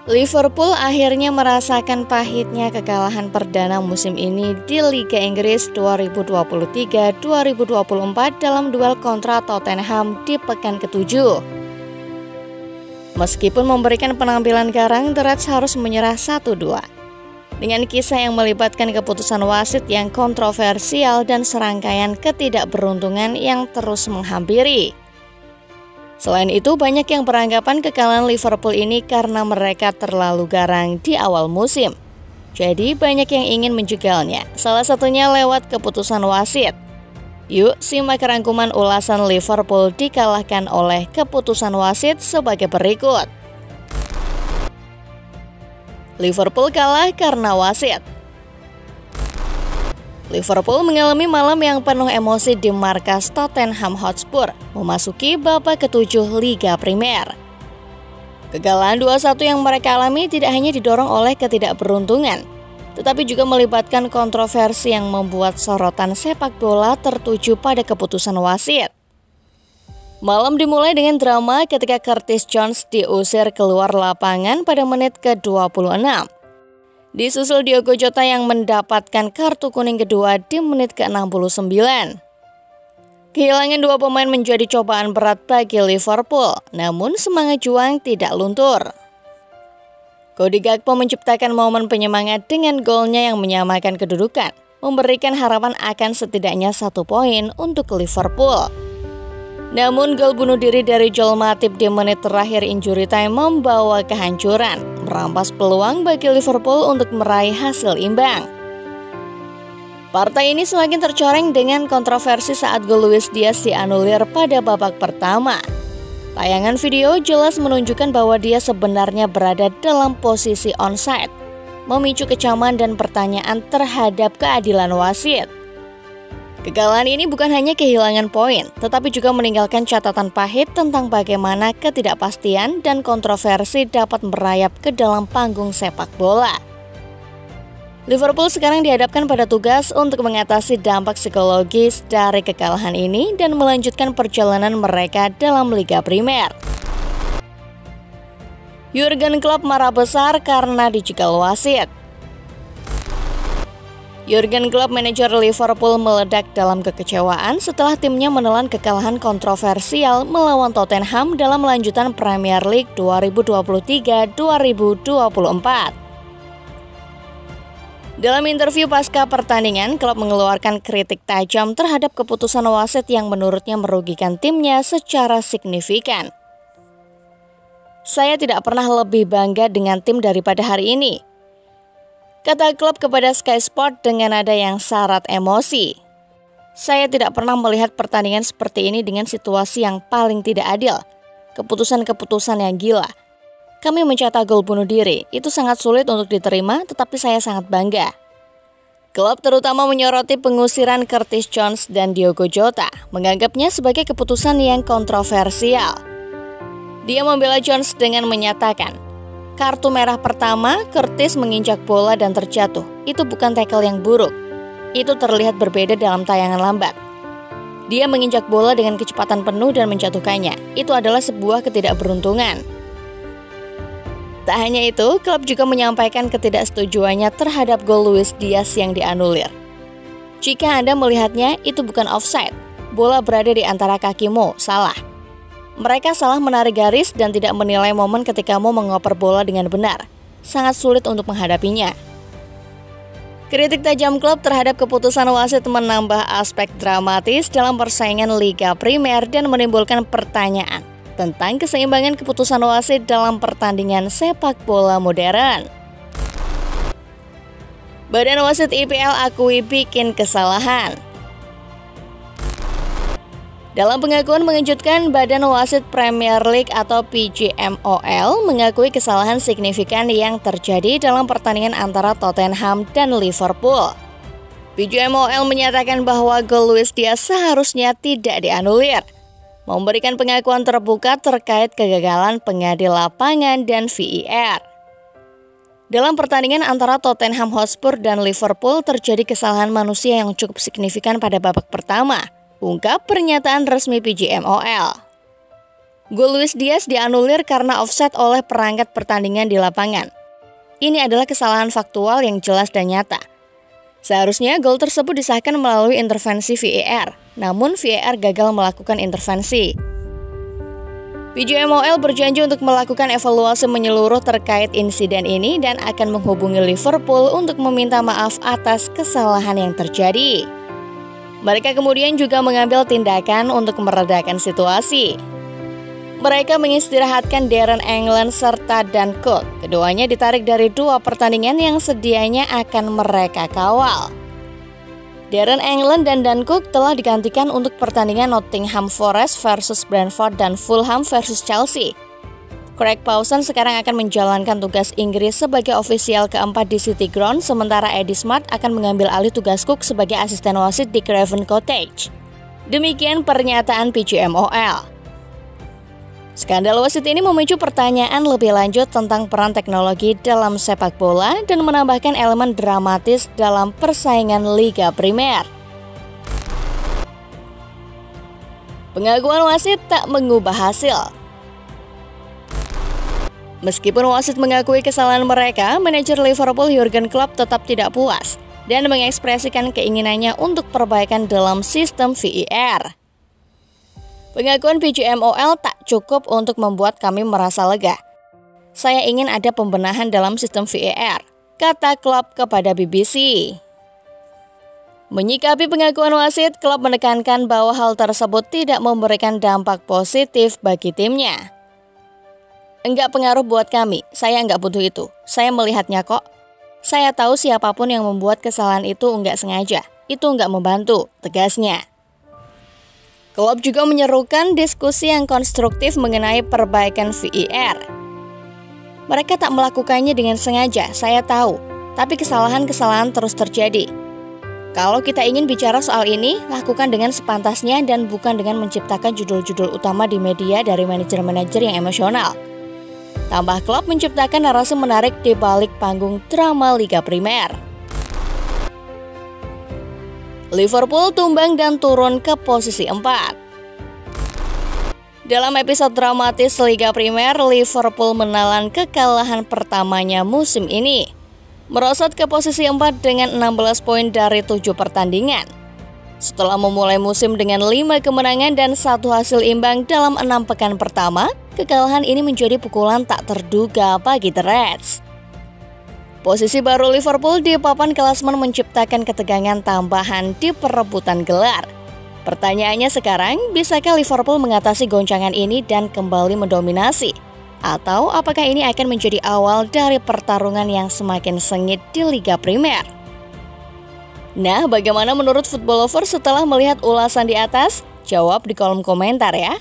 Liverpool akhirnya merasakan pahitnya kekalahan perdana musim ini di Liga Inggris 2023-2024 dalam duel kontra Tottenham di pekan ke-7. Meskipun memberikan penampilan garang, The Reds harus menyerah 1-2. Dengan kisah yang melibatkan keputusan wasit yang kontroversial dan serangkaian ketidakberuntungan yang terus menghampiri. Selain itu, banyak yang beranggapan kekalahan Liverpool ini karena mereka terlalu garang di awal musim. Jadi banyak yang ingin menjegalnya, salah satunya lewat keputusan wasit. Yuk simak rangkuman ulasan Liverpool dikalahkan oleh keputusan wasit sebagai berikut. Liverpool kalah karena wasit. Liverpool mengalami malam yang penuh emosi di markas Tottenham Hotspur memasuki babak ke-7 Liga Primer. Kekalahan 2-1 yang mereka alami tidak hanya didorong oleh ketidakberuntungan, tetapi juga melibatkan kontroversi yang membuat sorotan sepak bola tertuju pada keputusan wasit. Malam dimulai dengan drama ketika Curtis Jones diusir keluar lapangan pada menit ke-26. Disusul Diogo Jota yang mendapatkan kartu kuning kedua di menit ke-69. Kehilangan dua pemain menjadi cobaan berat bagi Liverpool, namun semangat juang tidak luntur. Cody Gakpo menciptakan momen penyemangat dengan golnya yang menyamakan kedudukan, memberikan harapan akan setidaknya 1 poin untuk Liverpool. Namun gol bunuh diri dari Joel Matip di menit terakhir injury time membawa kehancuran, merampas peluang bagi Liverpool untuk meraih hasil imbang. Partai ini semakin tercoreng dengan kontroversi saat gol Luis Diaz dianulir pada babak pertama. Tayangan video jelas menunjukkan bahwa dia sebenarnya berada dalam posisi onside, memicu kecaman dan pertanyaan terhadap keadilan wasit. Kekalahan ini bukan hanya kehilangan poin, tetapi juga meninggalkan catatan pahit tentang bagaimana ketidakpastian dan kontroversi dapat merayap ke dalam panggung sepak bola. Liverpool sekarang dihadapkan pada tugas untuk mengatasi dampak psikologis dari kekalahan ini dan melanjutkan perjalanan mereka dalam Liga Primer. Jurgen Klopp marah besar karena dijegal wasit. Jurgen Klopp, manajer Liverpool, meledak dalam kekecewaan setelah timnya menelan kekalahan kontroversial melawan Tottenham dalam lanjutan Premier League 2023-2024. Dalam interview pasca pertandingan, Klopp mengeluarkan kritik tajam terhadap keputusan wasit yang menurutnya merugikan timnya secara signifikan. "Saya tidak pernah lebih bangga dengan tim daripada hari ini," kata Klopp kepada Sky Sport dengan nada yang syarat emosi. "Saya tidak pernah melihat pertandingan seperti ini dengan situasi yang paling tidak adil. Keputusan-keputusan yang gila. Kami mencetak gol bunuh diri, itu sangat sulit untuk diterima, tetapi saya sangat bangga." Klopp terutama menyoroti pengusiran Curtis Jones dan Diogo Jota, menganggapnya sebagai keputusan yang kontroversial. Dia membela Jones dengan menyatakan, "Kartu merah pertama, Curtis menginjak bola dan terjatuh. Itu bukan tackle yang buruk. Itu terlihat berbeda dalam tayangan lambat. Dia menginjak bola dengan kecepatan penuh dan menjatuhkannya. Itu adalah sebuah ketidakberuntungan." Tak hanya itu, Klopp juga menyampaikan ketidaksetujuannya terhadap gol Luis Diaz yang dianulir. "Jika Anda melihatnya, itu bukan offside. Bola berada di antara kakimu, salah. Mereka salah menarik garis dan tidak menilai momen ketika mau mengoper bola dengan benar. Sangat sulit untuk menghadapinya." Kritik tajam Klopp terhadap keputusan wasit menambah aspek dramatis dalam persaingan Liga Primer dan menimbulkan pertanyaan tentang keseimbangan keputusan wasit dalam pertandingan sepak bola modern. Badan wasit IPL akui bikin kesalahan. Dalam pengakuan mengejutkan, Badan Wasit Premier League atau PGMOL mengakui kesalahan signifikan yang terjadi dalam pertandingan antara Tottenham dan Liverpool. PGMOL menyatakan bahwa gol Luis Diaz seharusnya tidak dianulir, memberikan pengakuan terbuka terkait kegagalan pengadil lapangan dan VAR. Dalam pertandingan antara Tottenham Hotspur dan Liverpool terjadi kesalahan manusia yang cukup signifikan pada babak pertama, ungkap pernyataan resmi PGMOL. Gol Luis Diaz dianulir karena offside oleh perangkat pertandingan di lapangan. Ini adalah kesalahan faktual yang jelas dan nyata. Seharusnya gol tersebut disahkan melalui intervensi VAR, namun VAR gagal melakukan intervensi. PJMOL berjanji untuk melakukan evaluasi menyeluruh terkait insiden ini dan akan menghubungi Liverpool untuk meminta maaf atas kesalahan yang terjadi. Mereka kemudian juga mengambil tindakan untuk meredakan situasi. Mereka mengistirahatkan Darren England serta Dan Cook. Keduanya ditarik dari 2 pertandingan yang sedianya akan mereka kawal. Darren England dan Dan Cook telah digantikan untuk pertandingan Nottingham Forest versus Brentford dan Fulham versus Chelsea. Craig Pawson sekarang akan menjalankan tugas Inggris sebagai ofisial keempat di City Ground, sementara Eddie Smart akan mengambil alih tugas Cook sebagai asisten wasit di Craven Cottage. Demikian pernyataan PJMOL. Skandal wasit ini memicu pertanyaan lebih lanjut tentang peran teknologi dalam sepak bola dan menambahkan elemen dramatis dalam persaingan Liga Primer. Pengakuan wasit tak mengubah hasil. Meskipun wasit mengakui kesalahan mereka, manajer Liverpool Jurgen Klopp tetap tidak puas dan mengekspresikan keinginannya untuk perbaikan dalam sistem VAR. Pengakuan PJMOL tak cukup untuk membuat kami merasa lega. Saya ingin ada pembenahan dalam sistem VAR, kata Klopp kepada BBC. Menyikapi pengakuan wasit, Klopp menekankan bahwa hal tersebut tidak memberikan dampak positif bagi timnya. Enggak pengaruh buat kami, saya enggak butuh itu. Saya melihatnya kok. Saya tahu siapapun yang membuat kesalahan itu enggak sengaja. Itu enggak membantu, tegasnya. Klopp juga menyerukan diskusi yang konstruktif mengenai perbaikan VAR. Mereka tak melakukannya dengan sengaja, saya tahu, tapi kesalahan-kesalahan terus terjadi. Kalau kita ingin bicara soal ini, lakukan dengan sepantasnya dan bukan dengan menciptakan judul-judul utama di media dari manajer-manajer yang emosional. Tambah Klopp menciptakan narasi menarik di balik panggung drama Liga Primer. Liverpool tumbang dan turun ke posisi 4. Dalam episode dramatis Liga Primer, Liverpool menelan kekalahan pertamanya musim ini, merosot ke posisi 4 dengan 16 poin dari 7 pertandingan. Setelah memulai musim dengan 5 kemenangan dan 1 hasil imbang dalam 6 pekan pertama, kekalahan ini menjadi pukulan tak terduga bagi The Reds. Posisi baru Liverpool di papan klasemen menciptakan ketegangan tambahan di perebutan gelar. Pertanyaannya sekarang, bisakah Liverpool mengatasi goncangan ini dan kembali mendominasi? Atau apakah ini akan menjadi awal dari pertarungan yang semakin sengit di Liga Primer? Nah, bagaimana menurut Football Lover setelah melihat ulasan di atas? Jawab di kolom komentar ya.